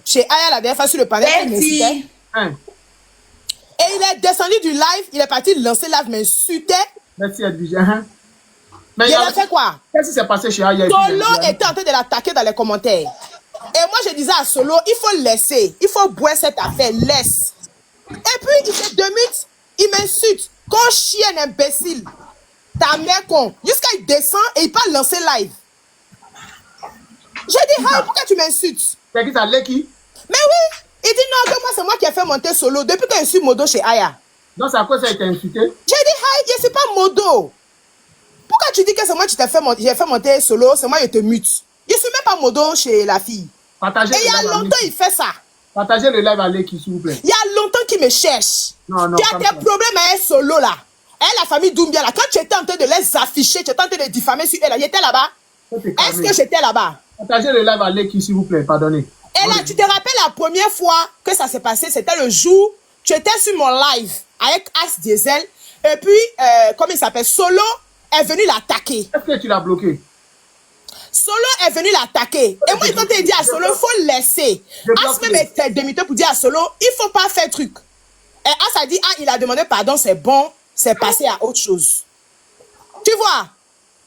chez Aya la dernière fois sur le panel. Merci. Et il est descendu du live, il est parti lancer live, m'insultait. Merci Edwige. Mais il a fait quoi? Qu'est-ce qui s'est passé chez Aya? Solo était en train de l'attaquer dans les commentaires. Et moi, je disais à Solo, il faut laisser. Il faut boire cette affaire. Laisse. Et puis, il fait 2 minutes, il m'insulte. Con chien imbécile. Ta mère con. Jusqu'à il descend et il part lancer live. J'ai dit, pourquoi tu m'insultes? C'est qui ça, Leki? Mais oui. Il dit non, que moi, c'est moi qui ai fait monter Solo depuis que je suis modo chez Aya. Donc, c'est à quoi ça a été insulté? J'ai dit, je ne suis pas modo. Pourquoi tu dis que c'est moi qui t'ai fait monter, j'ai fait monter Solo, c'est moi qui te mute? Je ne suis même pas modo chez la fille. Partagez et il y a longtemps, il fait ça. Partagez le live à Leki, s'il vous plaît. Il y a longtemps qu'il me cherche. Non, tu as des problèmes avec Solo là. Et la famille Doumbia là. Quand tu étais en train de les afficher, tu étais en train de diffamer sur elle là. J'étais là-bas. Est-ce que j'étais là-bas? Partagez le live à Leki, s'il vous plaît. Pardonnez. Et là, tu te rappelles la première fois que ça s'est passé, c'était le jour, tu étais sur mon live avec As Diesel. Et puis, comment il s'appelle? Solo est venu l'attaquer. Est-ce que tu l'as bloqué? Solo est venu l'attaquer. Et moi, quand tu dit à Solo, il faut laisser. As même était démité pour dire à Solo, il ne faut pas faire truc. Et As a dit, il a demandé pardon, c'est bon, c'est passé à autre chose. Tu vois?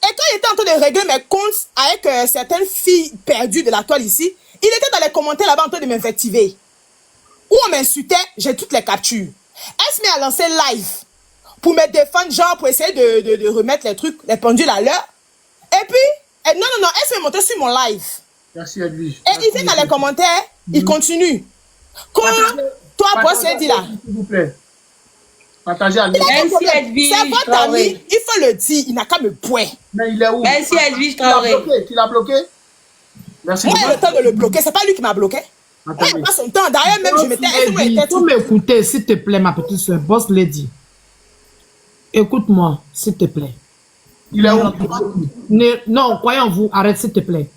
Et quand il était en train de régler mes comptes avec certaines filles perdues de la toile ici, il était dans les commentaires là-bas en train de m'invectiver. Où on m'insultait, j'ai toutes les captures. Elle se met à lancer live pour me défendre, genre pour essayer de remettre les trucs, les pendules à l'heure. Et puis, non, elle se met monter sur mon live. Merci Edwige. Et il vient dans les commentaires, il continue. Quand toi, boss, dit là. S'il vous plaît. Partagez à Leki. Merci Edwige. C'est votre ami, il faut le dire, il n'a qu'à me pointer. Mais il est où? Merci Edwige Traoré. Tu l'as bloqué? Merci. Moi, j'ai le temps de le bloquer, c'est pas lui qui m'a bloqué. Moi, il pas son temps. D'ailleurs, même, je m'étais... Il faut m'écouter, s'il te plaît, ma petite soeur. Boss Lady. Écoute-moi, s'il te plaît. Il est où? Non, croyez en vous, arrête, s'il te plaît.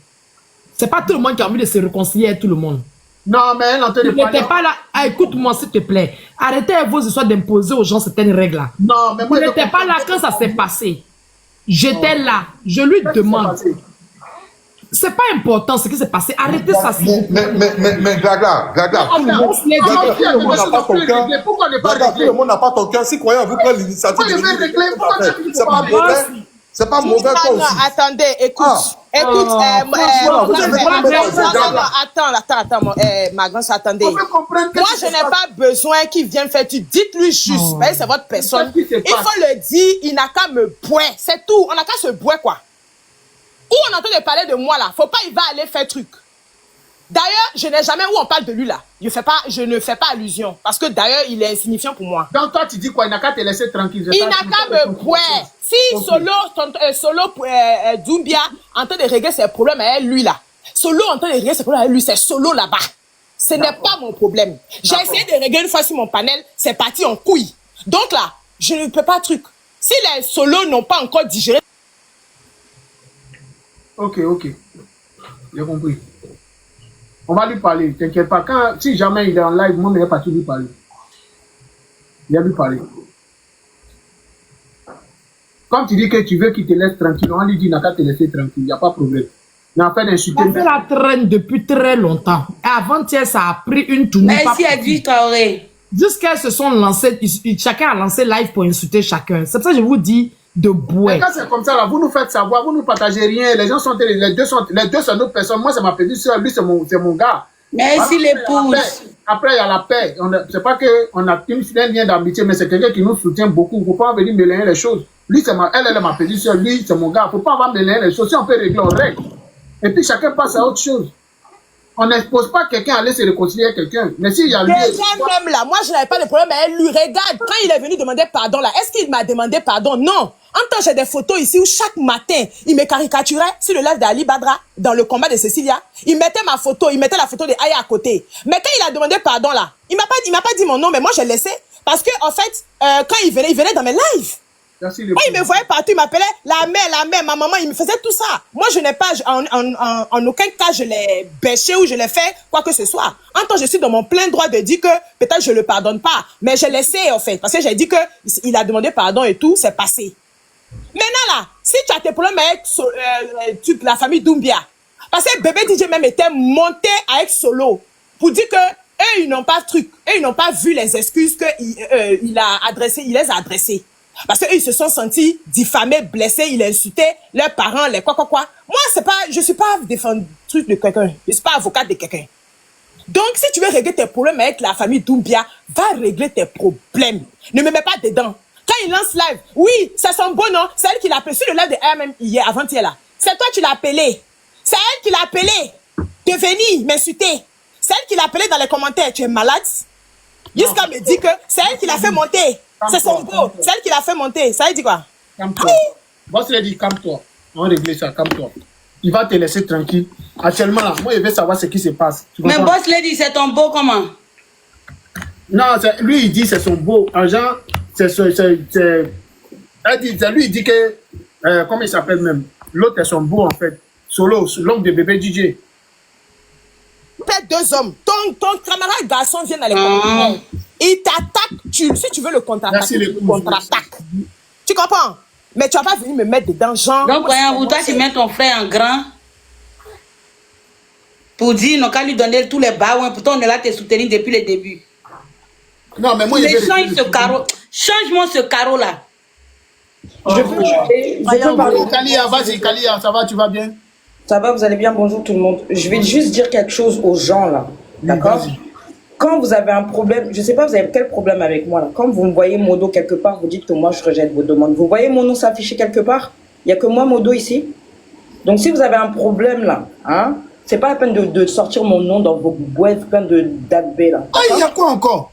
C'est pas tout le monde qui a envie de se réconcilier avec tout le monde. Non, mais elle entend de parler. Tu n'étais pas là. Écoute-moi, s'il te plaît. Arrêtez vos histoires d'imposer aux gens certaines règles-là. Non, mais moi... Tu n'étais pas là quand ça s'est passé. J'étais là. Je lui demande. C'est pas important ce qui s'est passé. Arrêtez ça. Mais Gaga. Tout le monde n'a pas ton cœur. Pourquoi ne pas régler? Tout le monde n'a pas ton cœur. Si croyez vous prenez l'initiative de régler, c'est pas mauvais. C'est pas mauvais toi aussi. Attendez, écoute. Attends, ma grande, attendez. Moi, je n'ai pas besoin qu'il vienne faire tu. Dites-lui juste. C'est votre personne. Il faut le dire, il n'a qu'à me boire. C'est tout. On n'a qu'à se boire, quoi. Où on entend de parler de moi là, faut pas il va aller faire truc. D'ailleurs, je n'ai jamais où on parle de lui là. Je ne fais pas allusion parce que d'ailleurs il est insignifiant pour moi. Donc toi tu dis quoi? Il n'a qu'à te laisser tranquille. Il n'a qu'à me boire. Si Solo Doumbia en train de régler ses problèmes avec lui là, Solo en train de régler ses problèmes avec lui, c'est Solo là-bas. Ce n'est pas mon problème. J'ai essayé de régler une fois sur mon panel, c'est parti en couille. Donc là, je ne peux pas truc. Si les Solos n'ont pas encore digéré. Ok. J'ai compris. On va lui parler, t'inquiète pas. Si jamais il est en live, moi, je vais pas lui parler. Il va lui parler. Comme tu dis que tu veux qu'il te laisse tranquille, on lui dit, n'a qu'à te laisser tranquille, il n'y a pas de problème. Mais en fait d'insulter. On fait la traîne depuis très longtemps. Avant-hier, ça a pris une tournée. Merci Edwige Traoré. Jusqu'à ce sont lancés, chacun a lancé live pour insulter chacun. C'est pour ça que je vous dis de boire. Quand c'est comme ça, là, vous nous faites savoir, vous nous partagez rien. Les gens sont les deux sont d'autres personnes. Moi, c'est ma petite soeur, lui, c'est mon gars. Merci l'épouse. Après, il y a la paix. C'est pas qu'on a un lien d'amitié, mais c'est quelqu'un qui nous soutient beaucoup. Il ne faut pas venir mélanger les choses. Lui, elle est ma petite soeur, lui, c'est mon gars. Il ne faut pas avoir mélanger les choses. Si on peut régler, on règle. Et puis, chacun passe à autre chose. On n'expose pas quelqu'un à aller se réconcilier avec quelqu'un. Mais s'il y a lui. Déjà, même là, moi, je n'avais pas de problème avec lui. Regarde, quand il est venu demander pardon, là, est-ce qu'il m'a demandé pardon? Non. En temps, j'ai des photos ici où chaque matin, il me caricaturait sur le live d'Ali Badra, dans le combat de Cecilia. Il mettait ma photo, il mettait la photo de Aya à côté. Mais quand il a demandé pardon, là, il m'a pas dit mon nom, mais moi, j'ai laissé. Parce que, en fait, quand il venait dans mes lives. Moi, il me voyait partout, il m'appelait la mère, ma maman, il me faisait tout ça. Moi, je n'ai pas, en aucun cas, je l'ai bêché ou je l'ai fait quoi que ce soit. En tant que je suis dans mon plein droit de dire que peut-être je le pardonne pas. Mais j'ai laissé, en fait, parce que j'ai dit que il a demandé pardon et tout, c'est passé. Maintenant, là, si tu as tes problèmes avec la famille Doumbia, parce que bébé DJ même était monté avec Solo. pour dire que eux, ils n'ont pas ils n'ont pas vu les excuses que il les a adressées. Parce qu'eux, ils se sont sentis diffamés, blessés, il a insulté leurs parents, les quoi. Moi, je suis pas défendu de quelqu'un. Je suis pas avocate de quelqu'un. Donc, si tu veux régler tes problèmes avec la famille Doumbia, va régler tes problèmes. Ne me mets pas dedans. Quand il lance live, oui, c'est son beau nom, c'est elle qui l'a appelé. Sur le live de RMM hier, avant-hier là. C'est toi qui l'as appelé. C'est elle qui l'a appelé. De venir m'insulter. C'est elle qui l'a appelé dans les commentaires. Tu es malade? Jusqu'à me dire que c'est elle qui l'a fait monter. C'est son beau. C'est elle qui l'a fait monter. Ça veut dire quoi? Calme-toi. Boss l'a dit, calme-toi. On va régler ça, calme-toi. Il va te laisser tranquille. Actuellement, là, moi, je veux savoir ce qui se passe. Mais Boss Lady, c'est ton beau comment? Non, lui, il dit c'est son beau. Argent, lui, il dit que... comment il s'appelle même? L'autre est son beau, en fait. Solo, l'homme de bébé DJ. Peut-être 2 hommes. Ton camarade garçon vient dans les commentaires. Il t'attaque. Si tu veux le contre-attaquer, tu contre-attaques. Tu comprends? Mais tu vas pas venir me mettre dedans, genre... Donc, voyons, toi, tu mets ton frère en grand pour dire, non, qu'à lui donner tous les bas, pourtant on est là te soutenir depuis le début. Non, mais moi, Mais change ce carreau. Change-moi ce carreau-là. Je peux parler. Kalia, vas-y, Kalia, ça va, tu vas bien? Ça va, vous allez bien, bonjour tout le monde. Je vais juste dire quelque chose aux gens là, d'accord? Quand vous avez un problème, je sais pas vous avez quel problème avec moi là. Quand vous me voyez Modo quelque part, vous dites que moi je rejette vos demandes. Vous voyez mon nom s'afficher quelque part? Il n'y a que moi Modo ici. Donc si vous avez un problème là, hein, c'est pas la peine de sortir mon nom dans vos web plein de d'AB là. Ah, il y a quoi encore?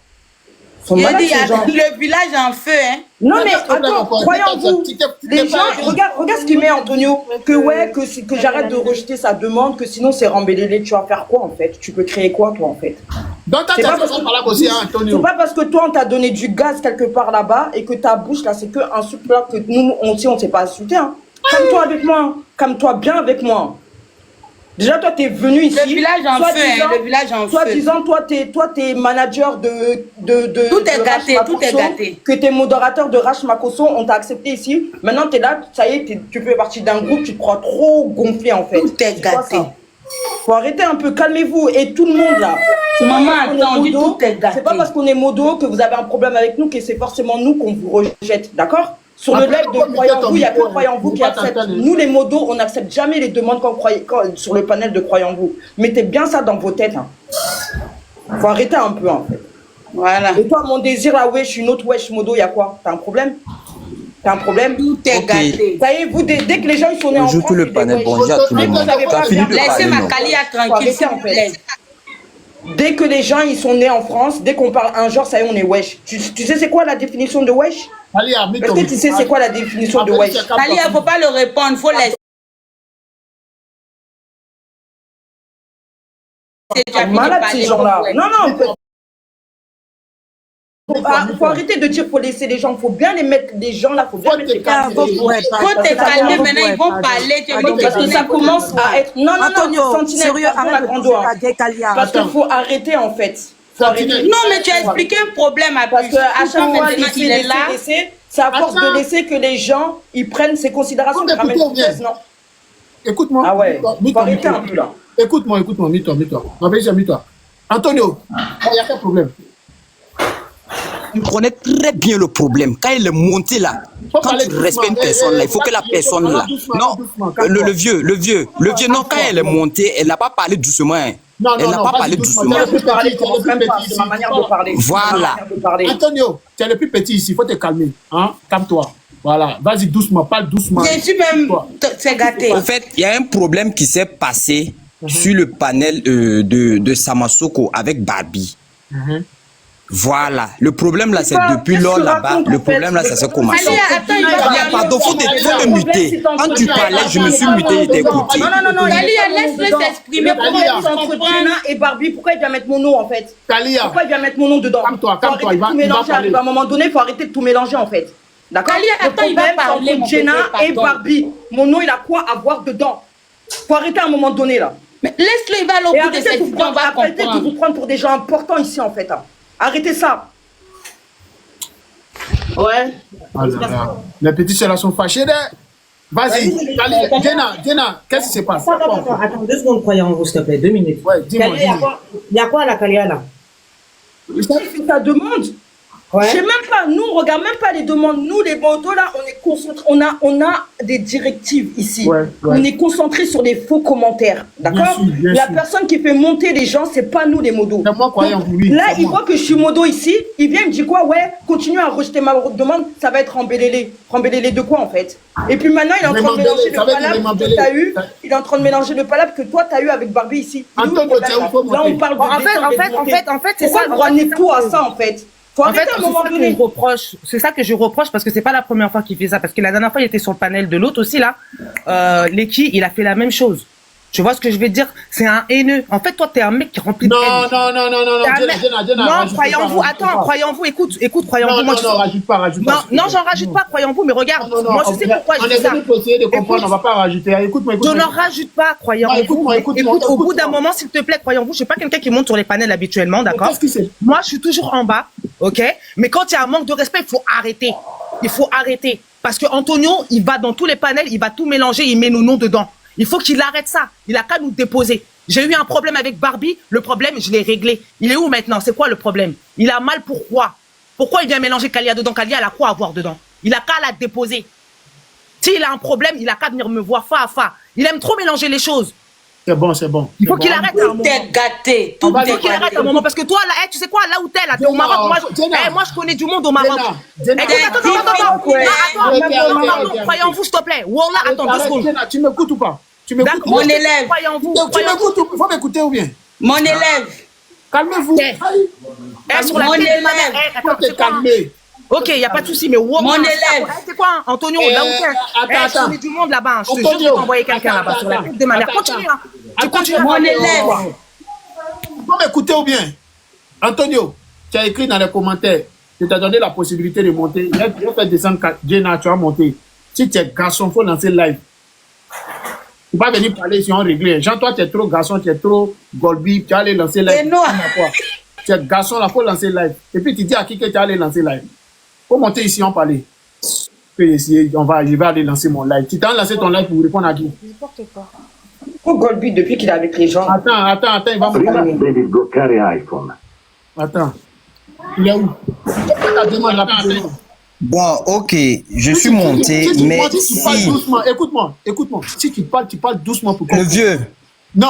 Il a dit, il y a le village en feu, hein. Non mais attends, croyez-vous, les gens, regarde ce qu'il met Antonio, que j'arrête de rejeter sa demande, que sinon c'est rembellé. Tu vas faire quoi en fait? Tu peux créer quoi toi en fait? Donc t'as pas besoin de parler aussi à Antonio. C'est pas parce que toi on t'a donné du gaz quelque part là-bas et que ta bouche là c'est que insulte là que nous on sait pas insulter, hein. Calme-toi avec moi, calme-toi bien avec moi. Déjà, toi, tu es venu ici. Le village en feu, hein, le village en feu. Toi, disant, toi, t'es manager de tout est gâté, tout est gâté. Que t'es modérateur de Rash Makosso, on t'a accepté ici. Maintenant, t'es là, ça y est, tu fais partie d'un groupe, tu te crois trop gonflé, en fait. Tout est gâté. Faut arrêter un peu, calmez-vous. Et tout le monde, là. Maman, attends, on dit tout est gâté. C'est pas parce qu'on est modo que vous avez un problème avec nous que c'est forcément nous qu'on vous rejette, d'accord? Sur le live de Croyant-vous, il n'y a que Croyant-vous qui accepte. Nous, les modos, on n'accepte jamais les demandes sur le panel de Croyant-vous. Mettez bien ça dans vos têtes. Hein. Faut arrêter un peu, en fait. Voilà. Et toi, mon désir, là, wesh, une autre wesh modo, il y a quoi? T'as un problème? T'as un problème? Tout est gâté. Ça y est, vous, dès que les gens ils sont nés en France, tout le panel, bonjour à tout le monde. Laissez ma Kalia tranquille, s'il vous plaît. Dès que les gens ils sont nés en France, dès qu'on parle un genre, ça y est, on est wesh. Tu sais c'est quoi la définition de wesh? Est-ce que tu sais c'est quoi la définition de wesh? Kalia, il ne faut pas le répondre, il faut laisser. Malade ces gens-là. Non, faut arrêter de dire faut laisser les gens, faut bien les mettre, les gens là, faut bien mettre les gens. Faut te calmer, maintenant ils vont parler. Parce que ça commence à être... Non, Sentinelle, sérieux, arrête de parce qu'il faut arrêter en fait. Non, mais tu as expliqué un problème à parce qu'à chaque fois, il est là. C'est à force de laisser que les gens, ils prennent ces considérations. Non. Écoute-moi. Ah ouais, faut arrêter un peu là. Écoute-moi, mets-toi. Mets-toi. Antonio, il n'y a pas de problème. Il connaît très bien le problème. Quand il est monté là, quand tu respectes une personne là, il faut que la personne là. Non, le vieux, non, quand elle est montée, elle n'a pas parlé doucement. Elle n'a pas parlé doucement. C'est ma manière de parler. Voilà. Antonio, tu es le plus petit ici, il faut te calmer. Hein? Calme-toi. Voilà, vas-y doucement, parle doucement. Je suis même. C'est gâté. En fait, il y a un problème qui s'est passé sur le panel de Samasoko avec Barbie. Voilà. Le problème là, c'est depuis lors là-bas. Le problème là, ça s'est commencé. Pardon, faut te muter. Quand tu parlais, je me suis muté et t'ai écouté. Non. Laisse-le s'exprimer. Entre Jenna et Barbie, pourquoi il vient mettre mon nom en fait? Kalia. Pourquoi il vient mettre mon nom dedans? Calme-toi, il va mélanger. À un moment donné, il faut arrêter de tout mélanger en fait. D'accord? Le problème, c'est entre Jenna et Barbie. Mon nom, il a quoi à voir dedans? Faut arrêter à un moment donné là. Mais laisse-le, il va aller au bout de cette histoire, on va comprendre. Arrêtez de vous prendre pour des gens importants ici en fait. Arrêtez ça. Ouais. Les petits ceux-là sont fâchés. Vas-y, Jenna, qu'est-ce qui se passe? Attends, 2 secondes, croyez en vous, s'il te plaît, 2 minutes. Ouais, dis-moi. Il y a quoi à la Kalia, là? Il fait sa demande. Ouais. Je sais même pas, nous on regarde même pas les demandes. Nous les motos là, on est concentrés, on a des directives ici. Ouais. On est concentré sur les faux commentaires, d'accord? La personne qui fait monter les gens, c'est pas nous les modos. C'est moi, croyant vous, oui. Là, il voit que je suis modo ici, il vient, il me dit quoi? Ouais, continue à rejeter ma demande, ça va être rembellé. Rembellé de quoi en fait? Et puis maintenant, il est en train de mélanger le palabre que t'as eu. Il est en train de mélanger le palabre que toi t'as eu avec Barbie ici. Là, on parle de En fait, c'est ça. Pourquoi vous ramenez tout à ça en fait? En fait, c'est ça que je reproche parce que c'est pas la première fois qu'il fait ça. Parce que la dernière fois, il était sur le panel de l'autre aussi, là. Leki, il a fait la même chose. Tu vois ce que je veux dire? C'est un haineux. En fait, toi, t'es un mec qui remplit de haine. Non. Non, croyons-vous. Attends, croyons-vous. Écoute, croyons-vous. Non, rajoute pas. Non, j'en rajoute pas, croyons-vous. Mais regarde, moi, je sais pourquoi je dis ça. On est venu pour essayer de comprendre, on va pas rajouter. Écoute-moi. Je n'en rajoute pas, croyons-vous. Écoute, au bout d'un moment, s'il te plaît, croyons-vous. Je suis pas quelqu'un qui monte sur les panels habituellement, d'accord? Moi, je suis toujours en bas, ok? Mais quand il y a un manque de respect, il faut arrêter. Il faut arrêter. Parce que Antonio, il va dans tous les panels, il va tout mélanger, il met nos noms dedans. Il faut qu'il arrête ça. Il a qu'à nous déposer. J'ai eu un problème avec Barbie. Le problème, je l'ai réglé. Il est où maintenant? C'est quoi le problème? Il a mal pourquoi? Pourquoi il vient mélanger Kalia dedans? Kalia, elle a quoi à voir dedans? Il a qu'à la déposer. S'il a un problème, il a qu'à venir me voir fa à fa. Il aime trop mélanger les choses. C'est bon. Il faut qu'il arrête à un moment. Tout est gâté. Il faut qu'il arrête à un moment. Parce que toi, là, tu sais quoi, là où t'es, là, t'es au Maroc. Moi, je connais du monde au Maroc. Attends. Croyons-vous, s'il te plaît. Wallah, attends 2 secondes. Tu m'écoutes ou pas? Mon élève. Croyons-vous. Il faut m'écouter ou bien? Mon élève. Calmez-vous. Mon élève. Faut te calmer. Ok, il n'y a pas de souci, mais wow, mon élève. C'est quoi, Antonio, là où t'es? Je connais du monde là-bas. Je te jure, je vais t'envoyer quelqu'un là-bas sur la tête de ma mère. Continue, hein. Tu continues. Mon élève. Faut m'écouter ou bien? Antonio, tu as écrit dans les commentaires, je t'ai donné la possibilité de monter. Il a fait descendre Jenna, tu as monté. Si tu es garçon, il faut lancer live. Tu ne vas pas venir parler si on règle. Jean, toi, tu es trop garçon, tu es trop golbi, tu vas aller lancer live. Et non. Tu es garçon, là, il faut lancer live. Et puis tu dis à qui que tu vas aller lancer live. Il faut monter ici, on parler. Je vais aller lancer mon live. Tu t'as lancé ton live pour répondre à qui? N'importe quoi. Pourquoi Golby, depuis qu'il est avec les gens? Attends, il va me parler. Attends. Il est où? Bon, ok, je suis monté, mais si tu parles doucement, écoute-moi. Si tu parles doucement pour le vieux. Non,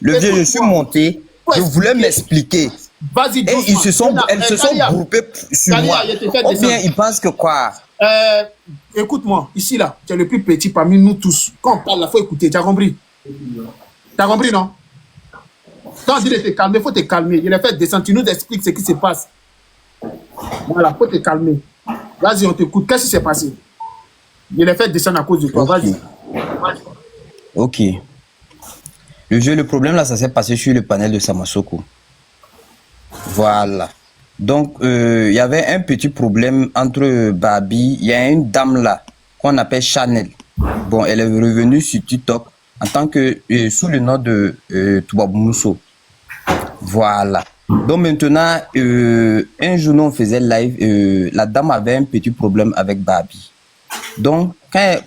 le vieux, je suis monté. Je voulais m'expliquer. Vas-y, doucement. Et elles se sont groupées sur moi. Ou bien ils pensent que quoi? Écoute-moi, ici là, tu es le plus petit parmi nous tous. Quand on parle, il faut écouter. Tu as compris? Tu as compris, non? Quand on dit de te calmer, il faut te calmer. Il a fait descendre. Tu nous expliques ce qui se passe. Voilà, il faut te calmer. Vas-y, on t'écoute. Qu'est-ce qui s'est passé? Il a fait descendre à cause de toi. Okay. Vas-y. Ok. Le problème là, ça s'est passé sur le panel de Samasoko. Voilà. Donc, il y avait un petit problème entre Babi. Il y a une dame là qu'on appelle Chanel. Bon, elle est revenue sur TikTok en tant que sous le nom de Toubaboumousseau. Voilà. Donc maintenant, un jour, nous, on faisait live. La dame avait un petit problème avec Babi. Donc,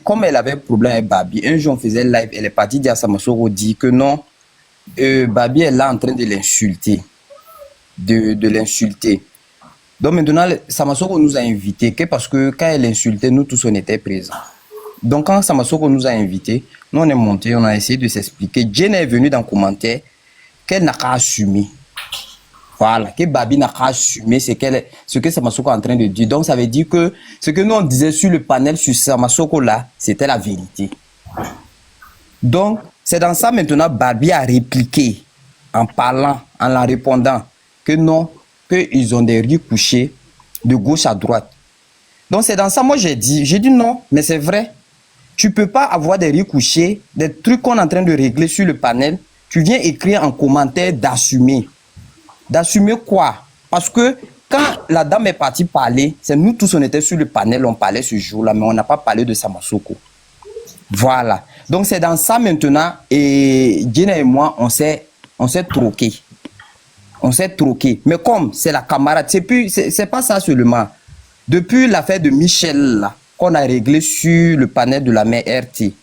comme elle avait un problème avec Babi, un jour, on faisait live. Elle est partie dire à Samasoko, dit que non, Babi est là en train de l'insulter. De l'insulter. Donc maintenant, Samasoko nous a invités, parce que quand elle insultait, nous tous, on était présents. Donc quand Samasoko nous a invités, nous, on est monté, on a essayé de s'expliquer. Jen est venue dans le commentaire qu'elle n'a qu'à assumer. Voilà, que Babi n'a qu'à assumer ce que Samasoko est en train de dire. Donc ça veut dire que ce que nous on disait sur le panel sur Samasoko là, c'était la vérité. Donc c'est dans ça maintenant Babi a répliqué en parlant, en la répondant que non, qu'ils ont des riz couchés de gauche à droite. Donc c'est dans ça moi j'ai dit non, mais c'est vrai. Tu peux pas avoir des riz couchés, des trucs qu'on est en train de régler sur le panel. Tu viens écrire en commentaire d'assumer. D'assumer quoi? Parce que quand la dame est partie parler, c'est nous tous on était sur le panel, on parlait ce jour-là, mais on n'a pas parlé de Samasoko. Voilà. Donc c'est dans ça maintenant, et Gina et moi, on s'est troqué. On s'est troqué. Mais comme c'est la camarade, c'est pas ça seulement. Depuis l'affaire de Michel, là, qu'on a réglé sur le panel de la mère RT.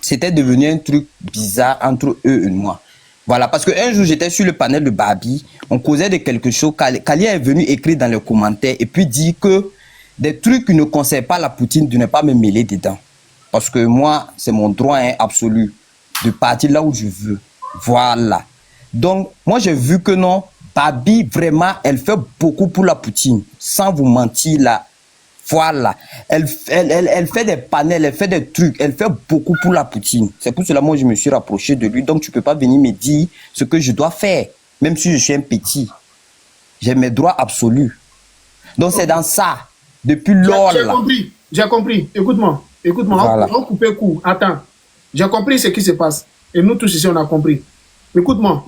C'était devenu un truc bizarre entre eux et moi. Voilà, parce qu'un jour, j'étais sur le panel de Barbie, on causait de quelque chose. Kali est venu écrire dans les commentaires et puis dire que des trucs qui ne concernent pas la Poutine, de ne pas me mêler dedans. Parce que moi, c'est mon droit absolu de partir là où je veux. Voilà. Donc, moi, j'ai vu que non, Barbie, vraiment, elle fait beaucoup pour la Poutine. Sans vous mentir, là. Voilà. Elle fait des panels, elle fait des trucs, elle fait beaucoup pour la Poutine. C'est pour cela que moi, je me suis rapproché de lui. Donc, tu ne peux pas venir me dire ce que je dois faire, même si je suis un petit. J'ai mes droits absolus. Donc, c'est dans ça. Depuis lors, là. J'ai compris. Écoute-moi. Voilà. On coupe court. Attends. J'ai compris ce qui se passe. Et nous tous ici, on a compris. Écoute-moi.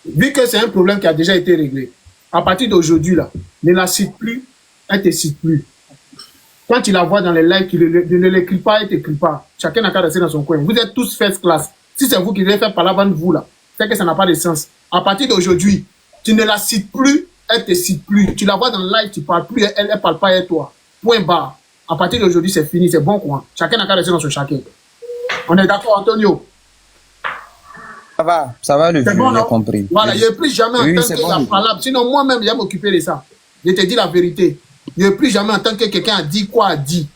Vu que c'est un problème qui a déjà été réglé, à partir d'aujourd'hui, là, ne la cite plus, elle ne te cite plus. Quand tu la vois dans les lives, ne l'écris pas, elle ne t'écrit pas. Chacun n'a qu'à rester dans son coin. Vous êtes tous first class. Si c'est vous qui devez faire par l'avant de vous, là, c'est que ça n'a pas de sens. À partir d'aujourd'hui, tu ne la cites plus, elle ne te cite plus. Tu la vois dans le live, tu ne parles plus, elle ne parle pas à toi. Point barre. À partir d'aujourd'hui, c'est fini, c'est bon quoi. Chacun n'a qu'à rester dans son chacun. On est d'accord, Antonio? Ça va le vieux, bon, j'ai compris. Voilà, il n'y a plus jamais en tant que la parlable. Sinon, moi-même, je vais m'occuper de ça. Je te dis la vérité. Il n'y a plus jamais en tant que quelqu'un a dit quoi a dit.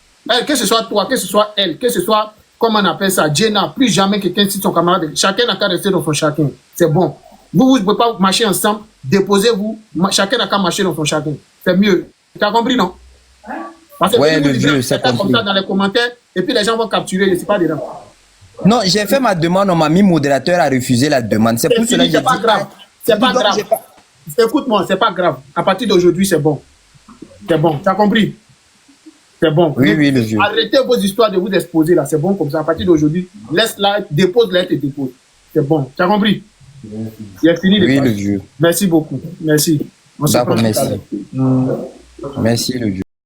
Que ce soit toi, que ce soit elle, que ce soit, comment on appelle ça, Jenna, plus jamais quelqu'un cite son camarade. Chacun n'a qu'à rester dans son chacun. C'est bon. Vous ne pouvez pas marcher ensemble, déposez-vous, chacun n'a qu'à marcher dans son chacun. C'est mieux. Tu as compris, non? Parce que ouais, le vieux, c'est comme ça dans les commentaires, et puis les gens vont capturer, je ne sais pas dedans. Non, j'ai fait ma demande, on m'a mis modérateur à refuser la demande. C'est pour cela que c'est pas grave. C'est pas grave. Écoute-moi, c'est pas grave. À partir d'aujourd'hui, c'est bon. C'est bon. Tu as compris? C'est bon. Oui, oui, le vieux. Arrêtez vos histoires de vous exposer là. C'est bon comme ça. À partir d'aujourd'hui, laisse-la, dépose-la et te dépose. C'est bon. Tu as compris? Il a fini. Oui, le vieux. Merci beaucoup. Merci. D'accord, merci. Merci, le vieux.